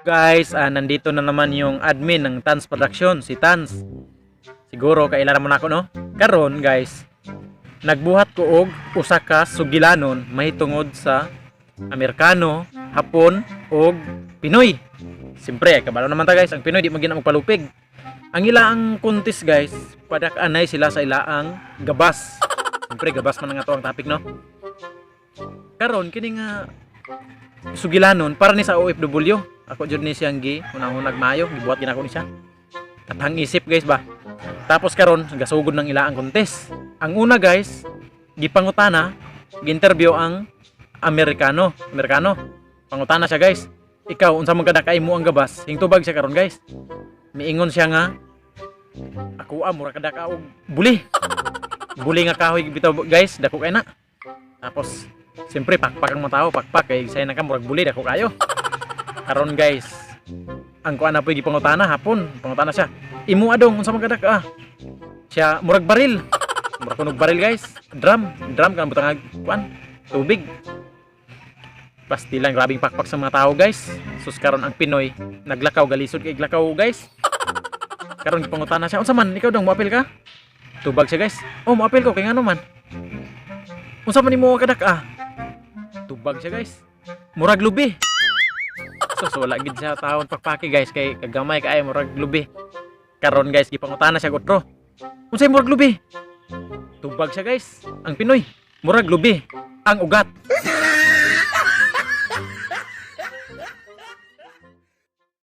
Guys, nandito na naman yung admin ng Tans Production, si Tans. Siguro kailan mo na ako, no? Karon, guys, nagbuhat ko og usa ka sugilanon mahitungod sa Amerikano, Hapon ug Pinoy. Siyempre, kabalo naman ta guys, ang Pinoy di magina magpalupig. Ang ilaang contest guys, padak-anay sila sa ilaang gabas. Siyempre, gabas man nga to ang topic, no? Karon kini nga sugilanon para ni sa OFW. Ako jud ni siyang unang-unag mayo, gibuhat gid ako ni siya. Tatang isip guys ba. Tapos karon gasugod ng ilaang contest. Ang una guys, gipangutana, gi-interview ang Amerikano. Pangutana siya guys. Ikaw unsa man kada kay mo ang gabas? Hingtubag siya karon guys. Miingon siya nga ako mura kada ka og buli. Buli nga kahoy bitaw guys, dako kay na. Tapos siyempre pakpak ang mga tao, pakpak kay say na ka murag buli dako kayo. Karon guys, ang kuan na po'y gipangutana hapon, pangutana siya. Imo adong unsa man kada ka? Siya murag baril. Murag kunog baril guys. Drum kan butang kuan, tubig. Pastilan grabing pakpak sa mga tao guys. Sus karon ang Pinoy naglakaw galisod kay glakaw guys. Karon gipangutana siya, unsa man ikaw dong moapil ka? Tubag siya guys. Oh, moapil ko kay ngano man? Unsa man nimo kada ka? Tubag siya guys. Murag lubi. So wala gid siya taon pakpaki guys kay kagamay kay murag lubi. Karon guys gipangutana siya gotro. Unsay murag lubi? Tubag siya guys. Ang Pinoy murag lubi ang ugat.